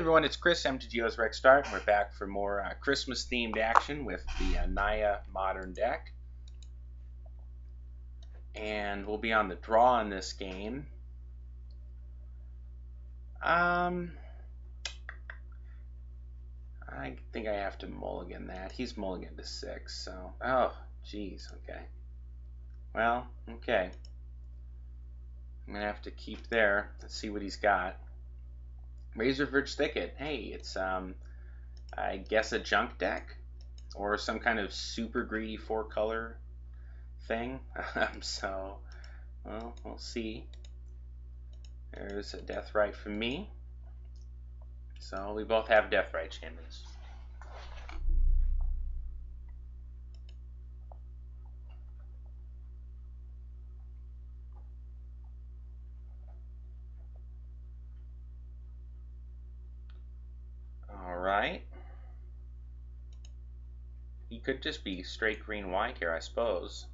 everyone, it's Chris, MTGO's RexDart. We're back for more Christmas-themed action with the Naya Modern deck. And we'll be on the draw in this game. I think I have to mulligan that. He's mulligan to 6, so... Oh, geez, okay. Well, okay. I'm going to have to keep there. Let's see what he's got. Razorverge Thicket. Hey, it's, I guess a junk deck? Or some kind of super greedy 4-color thing. So, well, we'll see. There's a Deathrite from me. So we both have Deathrite Shamans. Alright. He could just be straight green-white here, I suppose.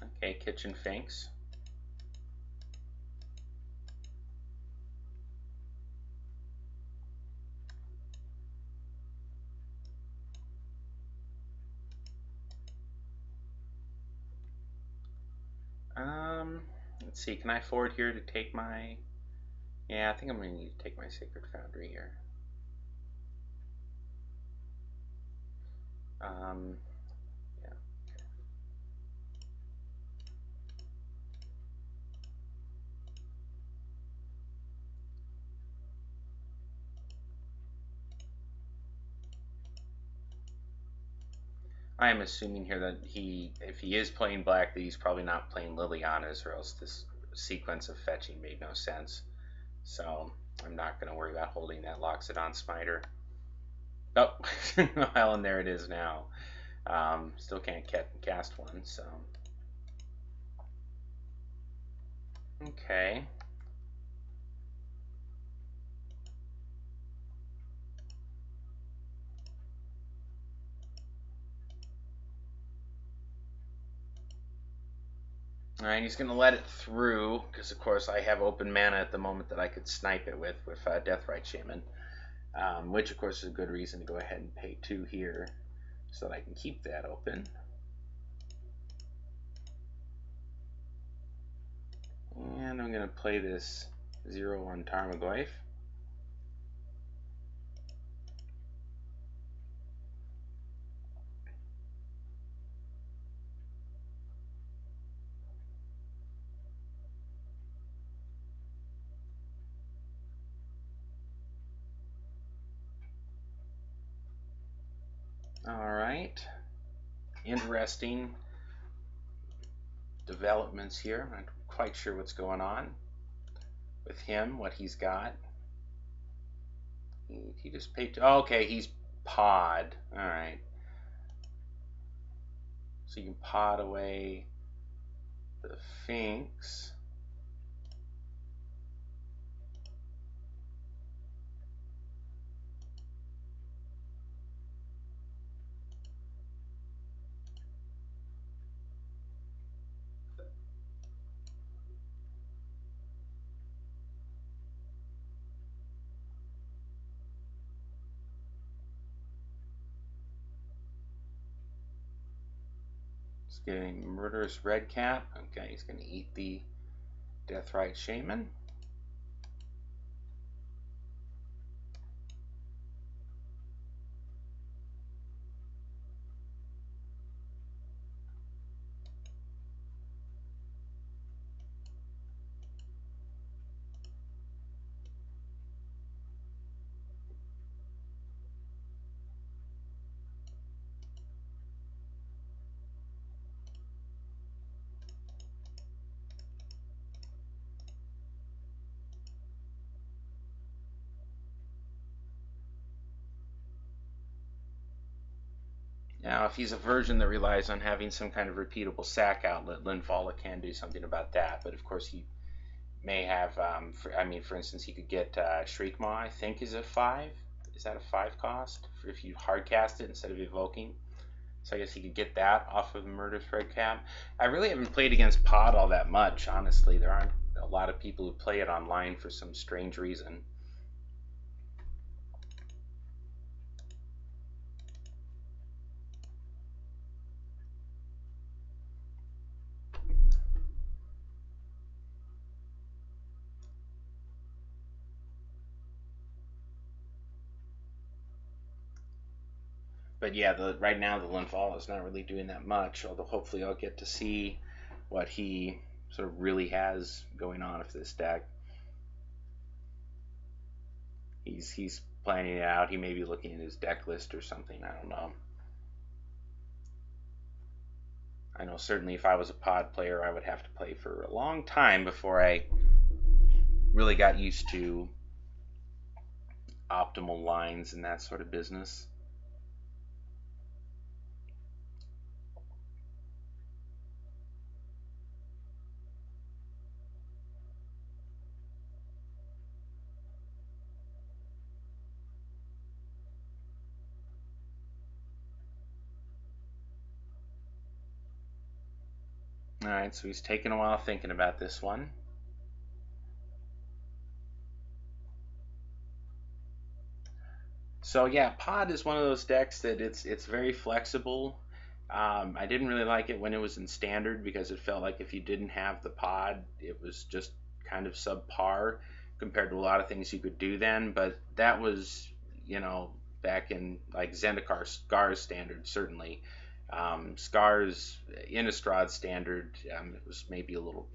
Okay, Kitchen Finks. Let's see, can I forward here to take my... Yeah, I think I'm going to need to take my Sacred Foundry here. Yeah. I am assuming here that if he is playing black, that he's probably not playing Liliana's, or else this sequence of fetching made no sense. So I'm not going to worry about holding that Loxodon Smiter. Oh, well, and there it is now. Still can't cast one, so. Okay. Alright, he's going to let it through, because of course I have open mana at the moment that I could snipe it with Deathrite Shaman. Which of course is a good reason to go ahead and pay 2 here, so that I can keep that open. And I'm going to play this 0/1 Tarmogoyf. Alright, interesting developments here. I'm not quite sure what's going on with him, what he's got. He just paid, oh, okay, he's pod. Alright. So you can pod away the Finks. Getting Murderous Redcap. Okay, he's going to eat the Deathrite Shaman. Now, if he's a version that relies on having some kind of repeatable sack outlet, Linvala can do something about that. But of course, he may have, for instance, he could get Shriekmaw, I think, is a 5. Is that a 5 cost if you hard cast it instead of evoking? So I guess he could get that off of Murderous Redcap. I really haven't played against Pod all that much, honestly. There aren't a lot of people who play it online for some strange reason. But yeah, right now the Linval is not really doing that much. Although hopefully I'll get to see what he sort of really has going on with this deck. He's planning it out. He may be looking at his deck list or something. I don't know. I know certainly if I was a pod player, I would have to play for a long time before I really got used to optimal lines and that sort of business. Alright, so he's taking a while thinking about this one. So yeah, Pod is one of those decks that it's very flexible. I didn't really like it when it was in Standard because it felt like if you didn't have the Pod, it was just kind of subpar compared to a lot of things you could do then. But that was, you know, back in like Zendikar Scar's Standard, certainly. Scar's Innistrad Standard, it was maybe a little.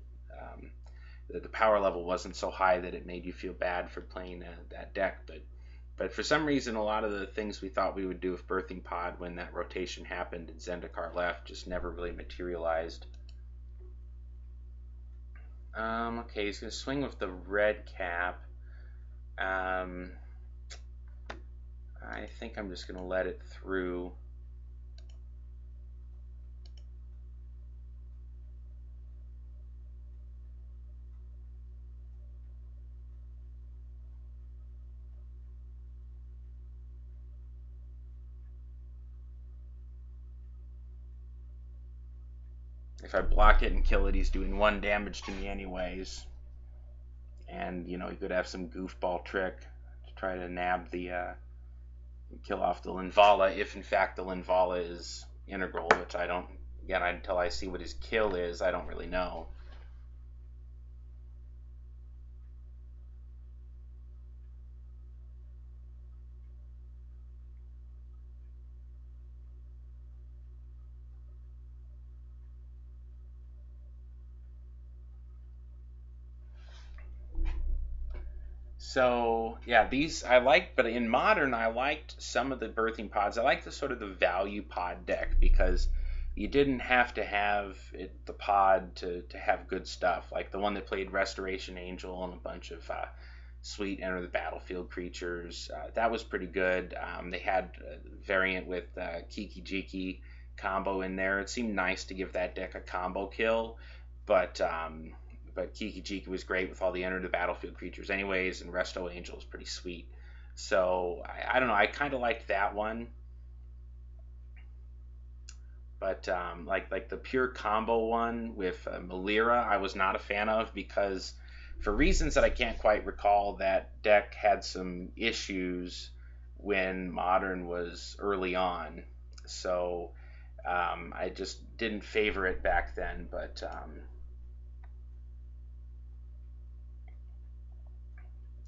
The power level wasn't so high that it made you feel bad for playing that deck, but for some reason, a lot of the things we thought we would do with Birthing Pod when that rotation happened and Zendikar left just never really materialized. Okay, he's going to swing with the red cap. I think I'm just going to let it through. If I block it and kill it, he's doing 1 damage to me anyways. And, you know, he could have some goofball trick to try to nab the, kill off the Linvala, if in fact the Linvala is integral, which I don't, again, until I see what his kill is, I don't really know. So yeah, these I liked, but in Modern I liked some of the Birthing Pods. I liked the sort of the value pod deck because you didn't have to have the pod to have good stuff. Like the one that played Restoration Angel and a bunch of sweet enter the battlefield creatures. That was pretty good. They had a variant with Kiki Jiki combo in there. It seemed nice to give that deck a combo kill, but Kiki Jiki was great with all the enter the battlefield creatures anyways, and Resto Angel is pretty sweet. So I don't know, I kind of liked that one. But like the pure combo one with Melira, I was not a fan of because for reasons that I can't quite recall, that deck had some issues when Modern was early on. So I just didn't favor it back then, but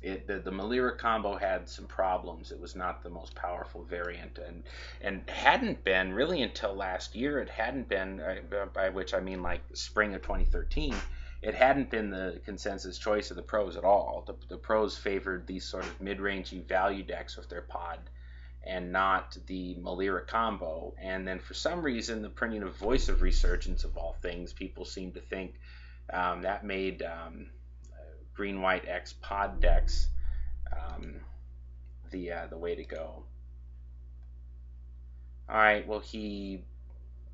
the Melira combo had some problems. It was not the most powerful variant, and hadn't been really until last year. It hadn't been, by which I mean like spring of 2013. It hadn't been the consensus choice of the pros at all. The pros favored these sort of mid-rangey value decks with their pod, and not the Melira combo. And then for some reason, the printing of Voice of Resurgence of all things, people seem to think that made green white X pod decks the way to go. All right, well he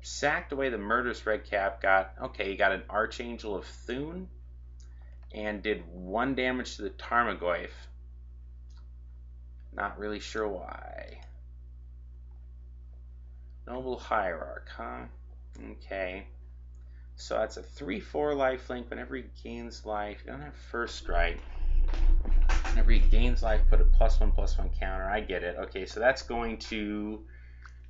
sacked away the Murderous Red Cap. He got an Archangel of Thune and did 1 damage to the Tarmogoyf. Not really sure why. Noble Hierarch, huh? Okay. So that's a 3/4 lifelink. Whenever he gains life, you don't have First Strike. Whenever he gains life, put a +1/+1 counter. I get it. Okay, so that's going to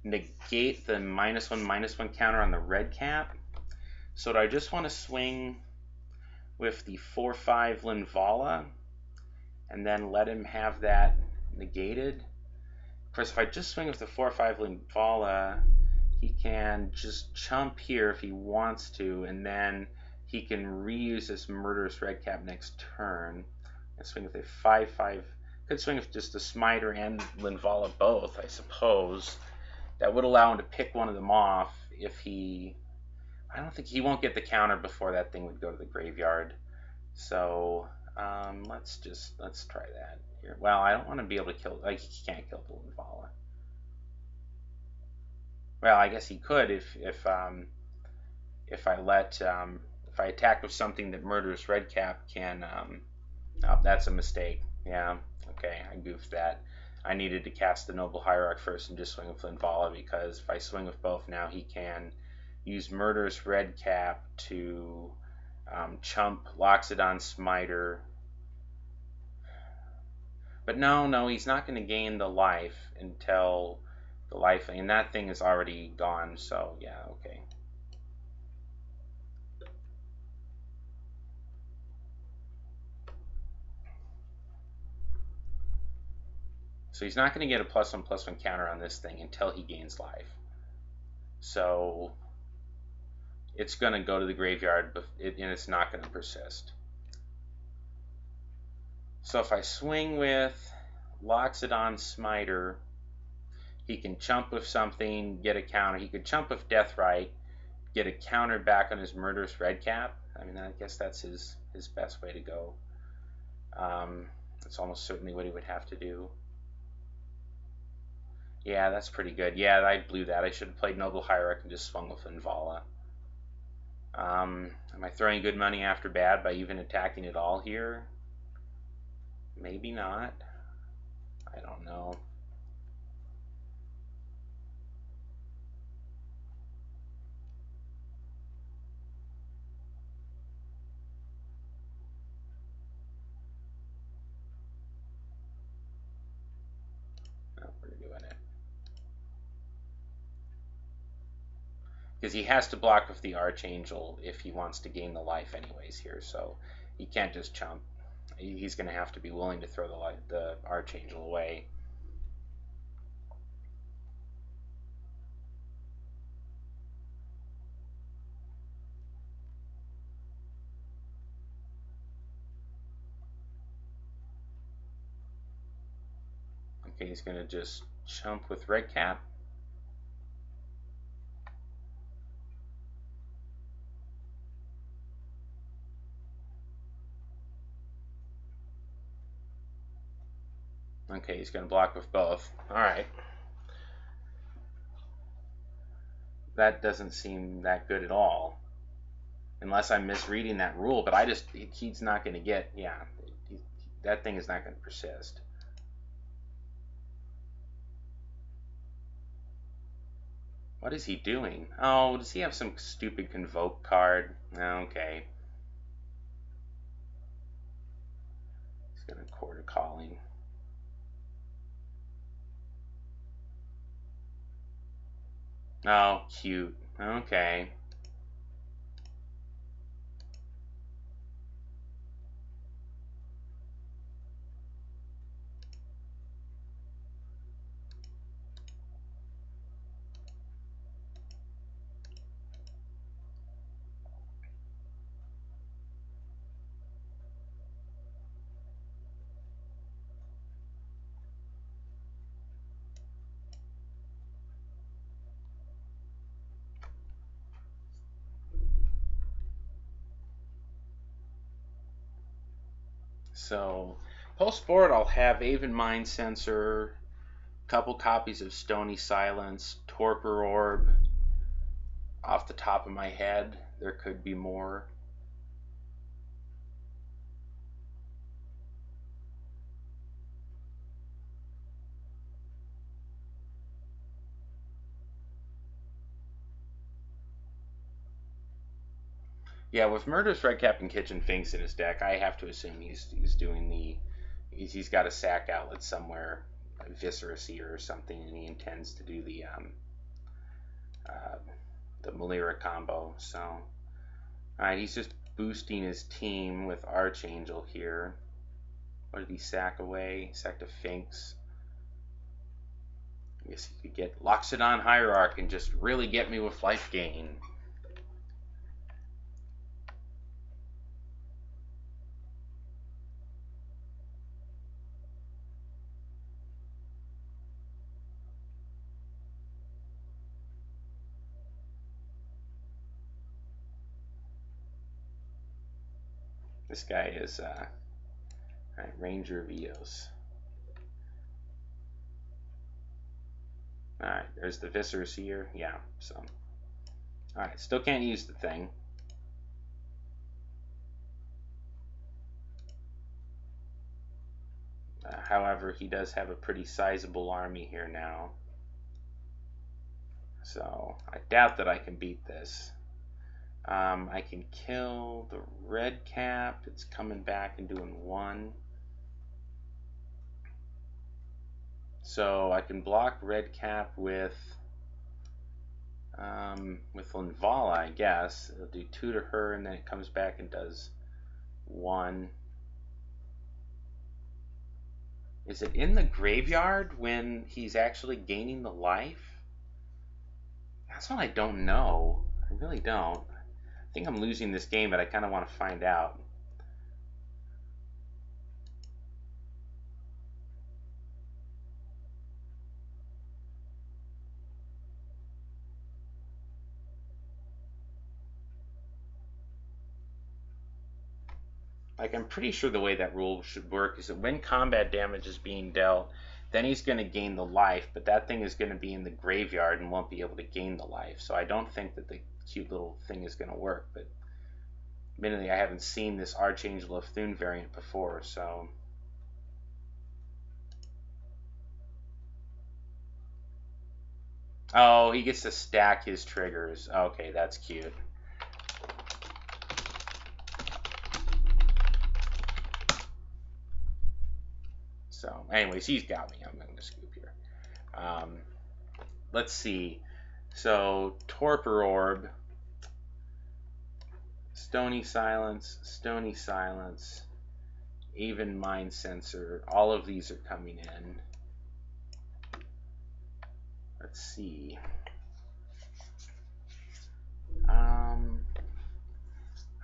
negate the -1/-1 counter on the red cap. So do I just want to swing with the 4/5 Linvala and then let him have that negated? Of course, if I just swing with the 4/5 Linvala, he can just chump here if he wants to, and then he can reuse this Murderous Redcap next turn. And swing with a 5/5. Could swing with just the Smiter and Linvala both, I suppose. That would allow him to pick one of them off if he... I don't think he won't get the counter before that thing would go to the graveyard. So let's try that here. Well, I don't want to be able to kill... Like, he can't kill the Linvala. Well, I guess he could if I attack with something that Murderous Redcap can. Oh, that's a mistake. Yeah. Okay, I goofed that. I needed to cast the Noble Hierarch first and just swing with Linvala, because if I swing with both now, he can use Murderous Redcap to chump Loxodon Smiter. But no, he's not going to gain the life until the life, and that thing is already gone, so yeah, okay. So he's not going to get a +1/+1 counter on this thing until he gains life. So it's going to go to the graveyard, and it's not going to persist. So if I swing with Loxodon Smiter, he can chump with something, get a counter. He could chump with Deathrite, get a counter back on his Murderous Redcap. I mean, I guess that's his best way to go. That's almost certainly what he would have to do. Yeah, that's pretty good. Yeah, I blew that. I should have played Noble Hierarch and just swung with Linvala. Am I throwing good money after bad by even attacking at all here? Maybe not. I don't know. No, we're doing it. Because he has to block with the Archangel if he wants to gain the life anyways here, so he can't just chump. He's going to have to be willing to throw the Archangel away. Okay, he's going to just chump with Redcap. Okay, he's going to block with both. Alright. That doesn't seem that good at all. Unless I'm misreading that rule, but he's not going to get, yeah, that thing is not going to persist. What is he doing? Oh, does he have some stupid Convoke card? Okay. He's going to Quarter Calling. Oh, cute. Okay. So, post-board, I'll have Aven Mind Sensor, a couple copies of Stony Silence, Torpor Orb. Off the top of my head, there could be more. Yeah, with Murderous Redcap and Kitchen Finks in his deck, I have to assume he's doing he's got a sack outlet somewhere, a Viscera Seer or something, and he intends to do the Malira combo. So, all right, he's just boosting his team with Archangel here. What did he sack away? Sacked a Finks. guess he could get Loxodon Hierarch and just really get me with life gain. This guy is right, Ranger of Eos. Alright, there's the Viscers here. Yeah, so. Alright, still can't use the thing. However, he does have a pretty sizable army here now. So, I doubt that I can beat this. I can kill the red cap. It's coming back and doing 1. So I can block red cap with Linvala, I guess. It'll do 2 to her, and then it comes back and does 1. Is it in the graveyard when he's actually gaining the life? That's what I don't know. I really don't. I think I'm losing this game, but I kind of want to find out. Like, I'm pretty sure the way that rule should work is that when combat damage is being dealt, then he's going to gain the life, but that thing is going to be in the graveyard and won't be able to gain the life. So I don't think that the cute little thing is going to work, but admittedly I haven't seen this Archangel of Thune variant before, so... Oh, he gets to stack his triggers. Okay, that's cute. So, anyways, he's got me. I'm going to scoop here. Let's see. So, Torpor Orb, Stony Silence, even Mind Sensor. All of these are coming in. Let's see. I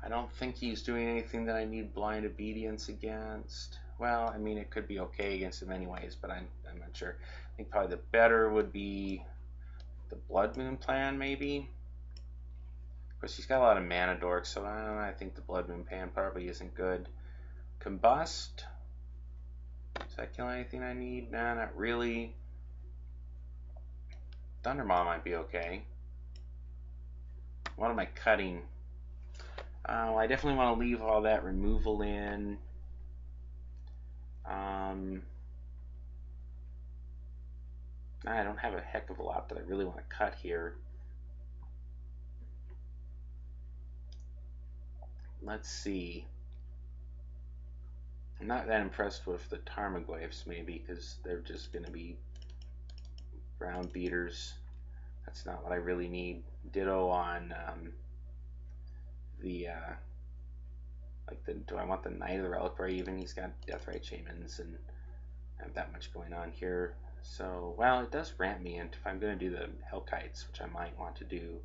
don't think he's doing anything that I need Blind Obedience against. Well, I mean, it could be okay against him anyways, but I'm not sure. I think probably the better would be the Blood Moon plan, maybe. Of course, he's got a lot of mana dorks, so I think the Blood Moon plan probably isn't good. Combust. Does that kill anything I need? Nah, not really. Thundermaw might be okay. What am I cutting? I definitely want to leave all that removal in. I don't have a heck of a lot that I really want to cut here. Let's see. I'm not that impressed with the Tarmogoyfs, maybe, because they're just going to be ground beaters. That's not what I really need. Ditto on do I want the Knight of the Reliquary even? He's got Deathrite Shamans and I have that much going on here. So, well, it does ramp me into, if I'm going to do the Hellkites, which I might want to do,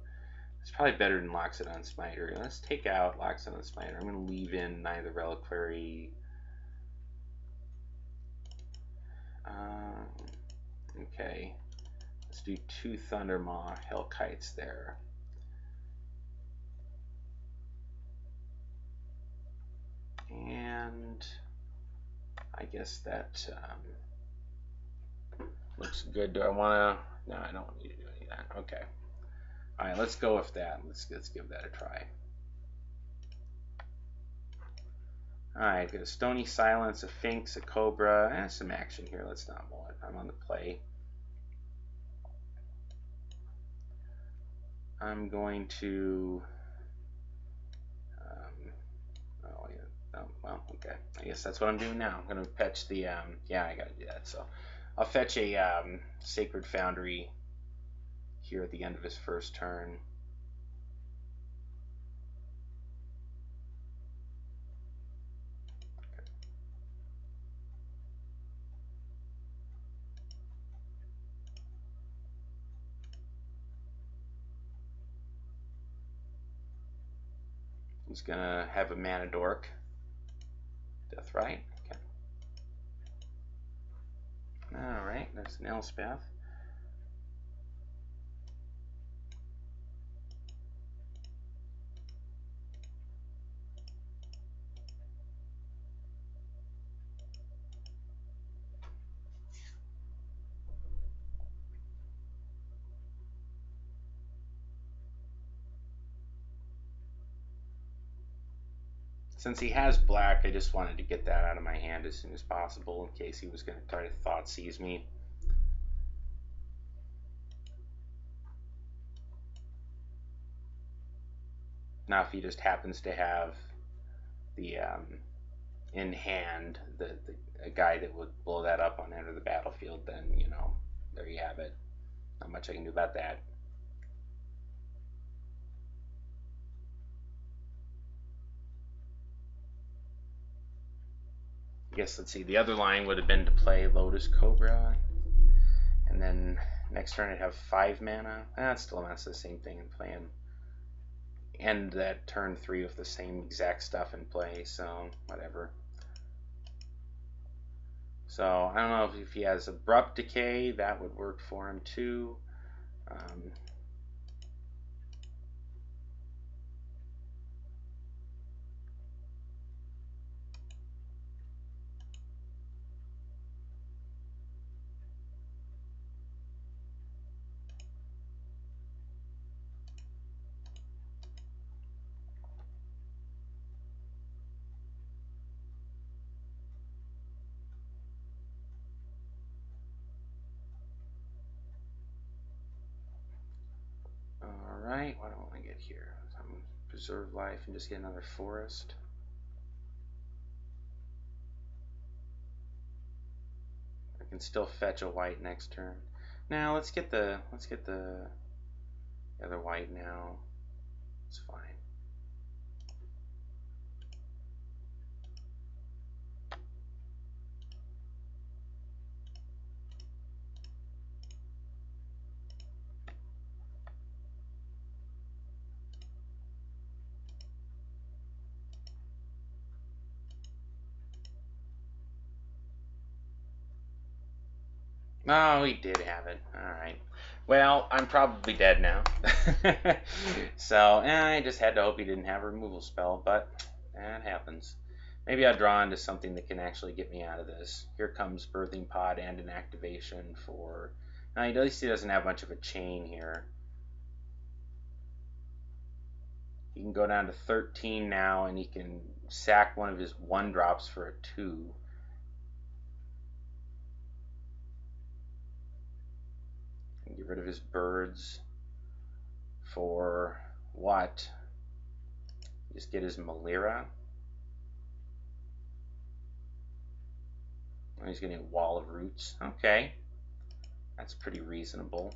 it's probably better than Loxodon Smiter. Let's take out Loxodon Smiter. I'm going to leave in Knight of the Reliquary. Okay. Let's do 2 Thundermaw Hellkites there. And I guess that looks good. Do I want to? No, I don't need to do any of that. Okay. All right, let's go with that. Let's give that a try. All right, got a Stony Silence, a Finks, a Cobra, and some action here. Let's not mull it. I'm on the play. I'm going to. Well, okay. I guess that's what I'm doing now. I'm going to fetch the. Yeah, I got to do that. So I'll fetch a Sacred Foundry here at the end of his first turn. He's gonna have a mana dork. Death right. Okay. Alright, there's an Elspeth. Since he has black, I just wanted to get that out of my hand as soon as possible in case he was going to try to thought seize me. Now, if he just happens to have the in hand a guy that would blow that up on enter the battlefield, then you know, there you have it. Not much I can do about that. I guess, let's see, the other line would have been to play Lotus Cobra, and then next turn I'd have 5 mana. That's still not the same thing in playing. End that turn 3 with the same exact stuff in play, so whatever. So I don't know if he has Abrupt Decay, that would work for him too. Alright, what do I want to get here? Preserve life and just get another forest. I can still fetch a white next turn. Now let's get the other white now. It's fine. Oh, he did have it. Alright. Well, I'm probably dead now. So, I just had to hope he didn't have a removal spell, but that happens. Maybe I'll draw into something that can actually get me out of this. Here comes Birthing Pod and an activation for... Now, at least he doesn't have much of a chain here. He can go down to 13 now, and he can sack one of his 1-drops for a 2. And get rid of his birds for what? Just get his Malira. Oh, he's getting a Wall of Roots. Okay. That's pretty reasonable.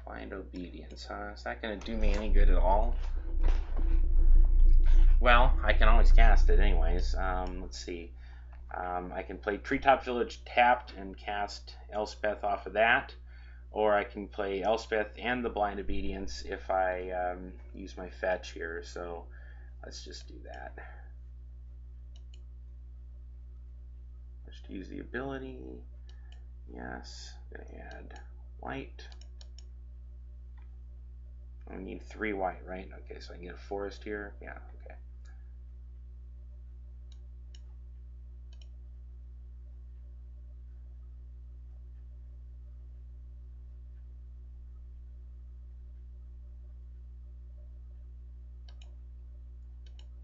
Blind Obedience, huh? Is that going to do me any good at all? Well, I can always cast it anyways. Let's see. I can play Treetop Village tapped and cast Elspeth off of that. Or I can play Elspeth and the Blind Obedience if I use my fetch here. So let's just do that. Just use the ability. Yes. I'm going to add white. I need 3 white, right? Okay, so I can get a forest here. Yeah, okay.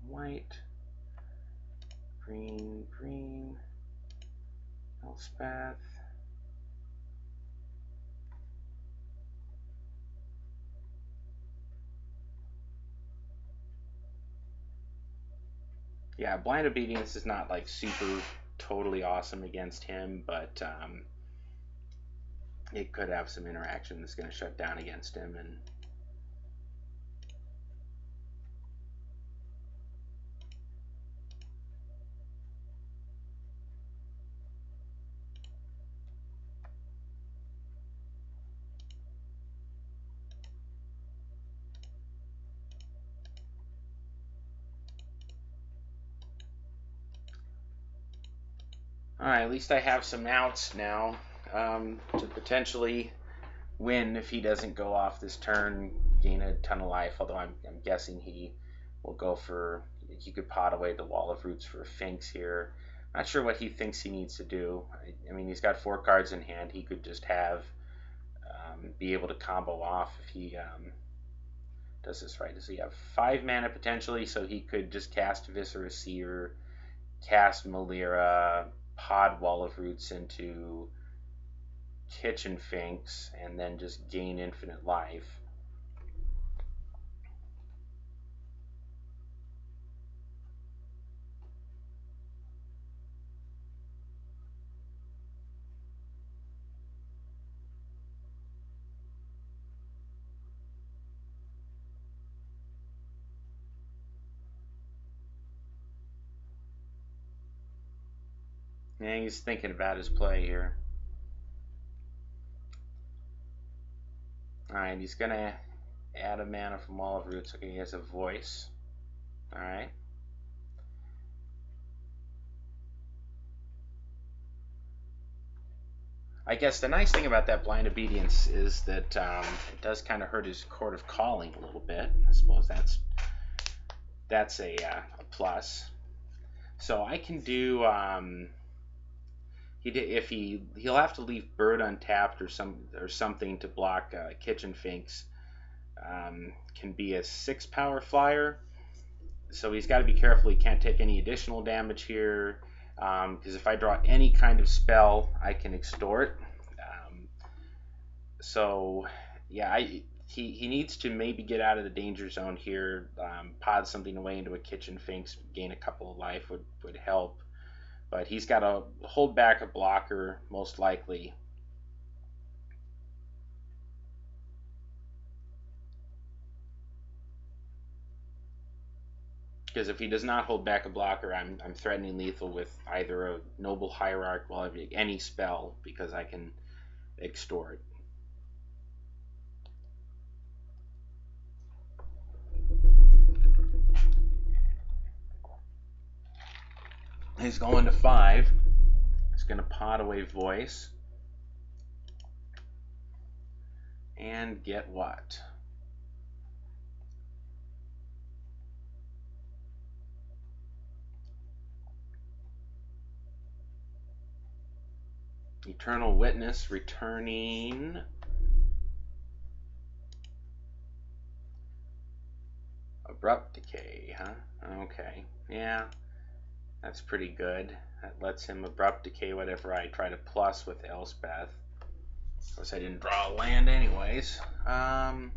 White, green, green, Elspeth. Yeah, Blind Obedience is not like super totally awesome against him, but it could have some interaction that's going to shut down against him. And Alright, at least I have some outs now to potentially win if he doesn't go off this turn, gain a ton of life, although I'm guessing he will go for, he could pot away the Wall of Roots for Finks here. Not sure what he thinks he needs to do. I mean, he's got 4 cards in hand. He could just have, be able to combo off if he does this right. Does he have 5 mana potentially? So he could just cast Viscera Seer, cast Malira, pod Wall of Roots into Kitchen Finks, and then just gain infinite life. Yeah, he's thinking about his play here. Alright, he's gonna add a mana from Wall of Roots. Okay, he has a Voice. Alright. I guess the nice thing about that Blind Obedience is that it does kind of hurt his Court of Calling a little bit. I suppose that's a plus. So I can do he'll have to leave Bird untapped or something to block Kitchen Finks. Can be a 6 power flyer, so he's got to be careful he can't take any additional damage here, because if I draw any kind of spell I can extort. So yeah, he needs to maybe get out of the danger zone here. Pod something away into a Kitchen Finks, gain a couple of life would help, but he's got to hold back a blocker most likely. Because if he does not hold back a blocker, I'm threatening lethal with either a Noble Hierarch, well, any spell, because I can extort. He's going to 5. He's going to pot away Voice. And get what? Eternal Witness, returning Abrupt Decay, huh? Okay, yeah, that's pretty good. That lets him Abrupt Decay whatever I try to plus with Elspeth. Of course, I didn't draw a land anyways. Well,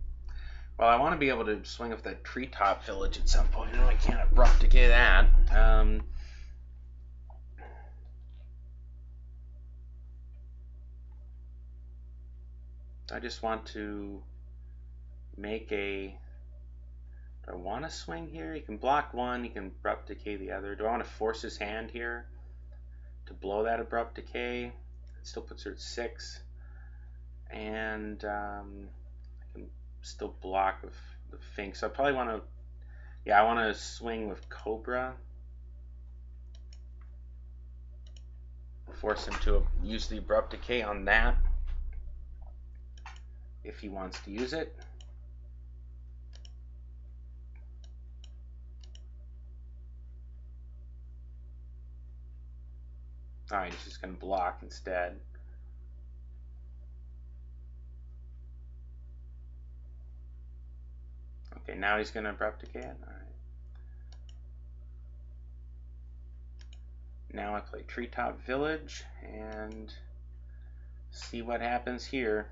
I want to be able to swing with that Treetop Village at some point. No, I can't Abrupt Decay that. I just want to make a... Do I want to swing here? He can block one, he can Abrupt Decay the other. Do I want to force his hand here to blow that Abrupt Decay? It still puts her at 6. And I can still block with the Finks. So I probably want to... Yeah, I want to swing with Cobra. Force him to use the Abrupt Decay on that, if he wants to use it. Alright, he's just going to block instead. Okay, now he's going to Abrupt Decay it. Alright. Now I play Treetop Village and see what happens here.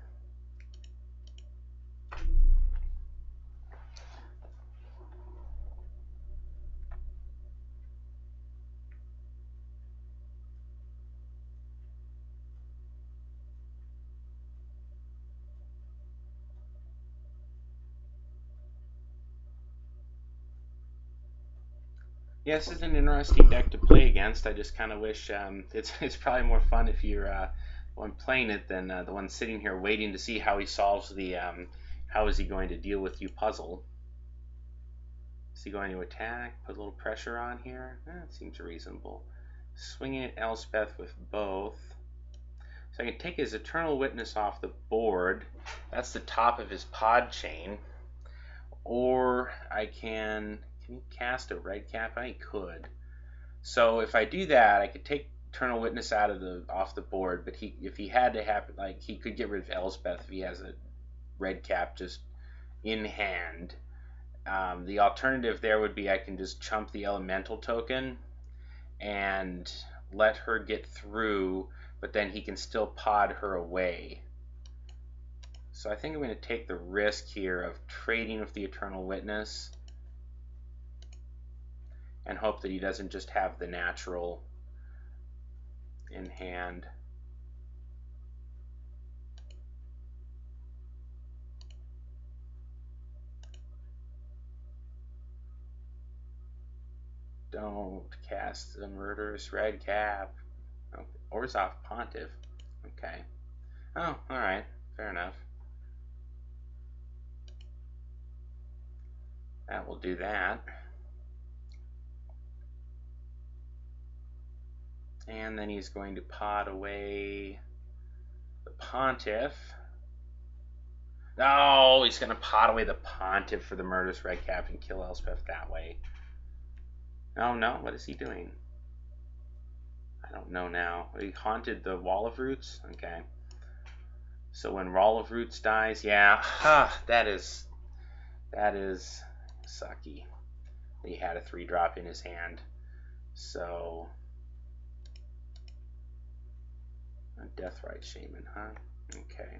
Yeah, this is an interesting deck to play against. I just kind of wish it's probably more fun if you're one playing it than the one sitting here waiting to see how he solves the how is he going to deal with you puzzle. Is he going to attack? Put a little pressure on here? It seems reasonable. swinging at Elspeth with both. So I can take his Eternal Witness off the board. That's the top of his pod chain. Or I can he cast a red cap? I could. So if I do that, I could take Eternal Witness off the board, but if he had to have, like, he could get rid of Elspeth if he has a red cap just in hand. The alternative there would be I can just chump the elemental token and let her get through, but then he can still pod her away. So I think I'm going to take the risk here of trading with the Eternal Witness and hope that he doesn't just have the natural in hand. Don't cast the murderous red cap. Oh, Orzhov Pontiff. Okay. Oh, alright. Fair enough. That will do that. And then he's going to pod away the Pontiff. Oh, he's going to pod away the Pontiff for the murderous red cap and kill Elspeth that way. Oh no, what is he doing? I don't know now. He haunted the Wall of Roots? Okay. So when Wall of Roots dies, yeah, that is sucky. He had a 3-drop in his hand. So a Deathrite Shaman, huh? Okay.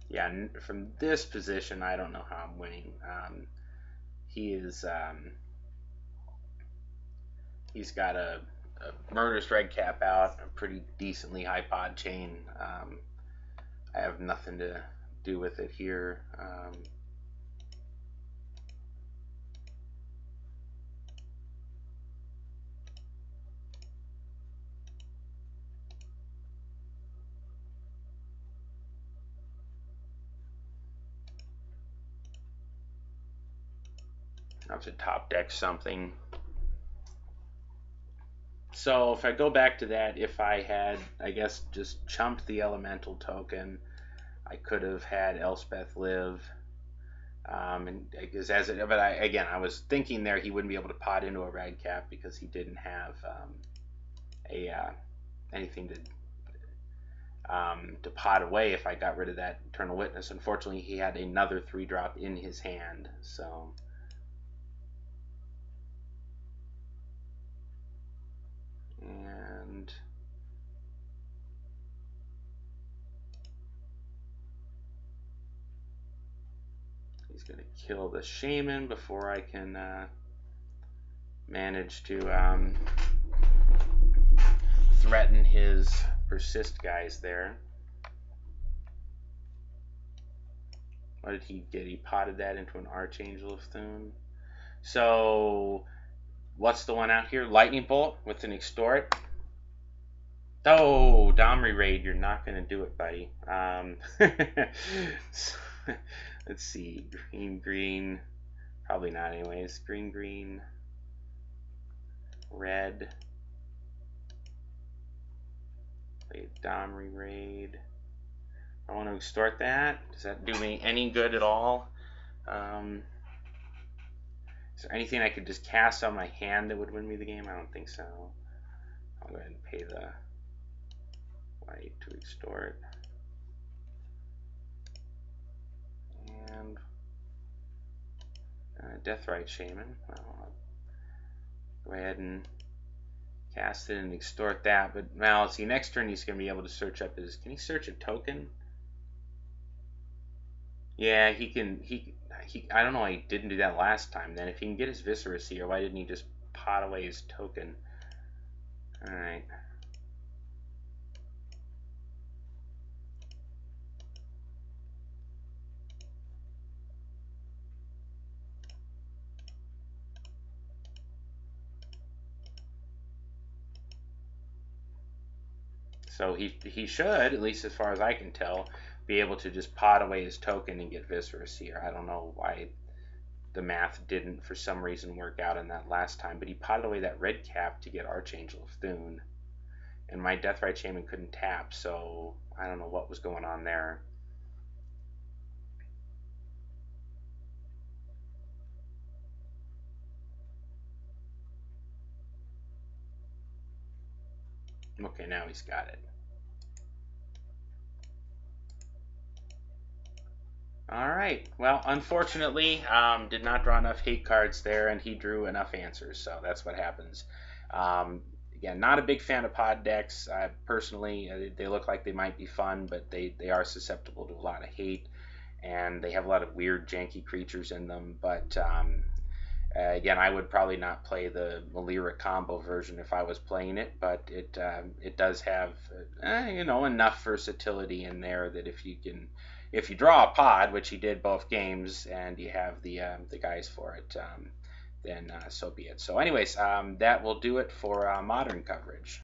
Yeah, from this position, I don't know how I'm winning. He's got a murderous red cap out, a pretty decently high pod chain. I have nothing to do with it here. I have to top deck something. So if I go back to that, if I had, I guess, just chumped the elemental token, I could have had Elspeth live. And because I was thinking there he wouldn't be able to pod into a red cap because he didn't have anything to pod away if I got rid of that Eternal Witness. Unfortunately, he had another 3-drop in his hand, so. And he's going to kill the Shaman before I can manage to threaten his persist guys there. What did he get? He potted that into an Archangel of Thune. So, what's the one out here? Lightning Bolt with an Extort. Oh, Domri Raid, you're not going to do it, buddy. Let's see. Green, green. Probably not, anyways. Green, green. Red. Play Domri Raid. I want to extort that. Does that do me any good at all? Is there anything I could just cast on my hand that would win me the game? I don't think so. I'll go ahead and pay the white to extort. And Deathrite Shaman. Well, I'll go ahead and cast it and extort that. But now, see, next turn he's going to be able to search up his. Can he search a token? Yeah, he can. I don't know why he didn't do that last time. Then, if he can get his Viscerus here, why didn't he just pot away his token? All right. So he should, at least as far as I can tell, be able to just pot away his token and get Viscerous here. I don't know why the math didn't, for some reason, work out in that last time, but he potted away that red cap to get Archangel of Thune. And my Deathrite Shaman couldn't tap, so I don't know what was going on there. Okay, now he's got it. All right. Well, unfortunately, did not draw enough hate cards there, and he drew enough answers, so that's what happens. Again, not a big fan of pod decks. Personally, they look like they might be fun, but they are susceptible to a lot of hate, and they have a lot of weird, janky creatures in them. But again, I would probably not play the Malira combo version if I was playing it, but it does have enough versatility in there that if you draw a pod, which he did both games, and you have the guys for it, then so be it. So anyways, that will do it for modern coverage.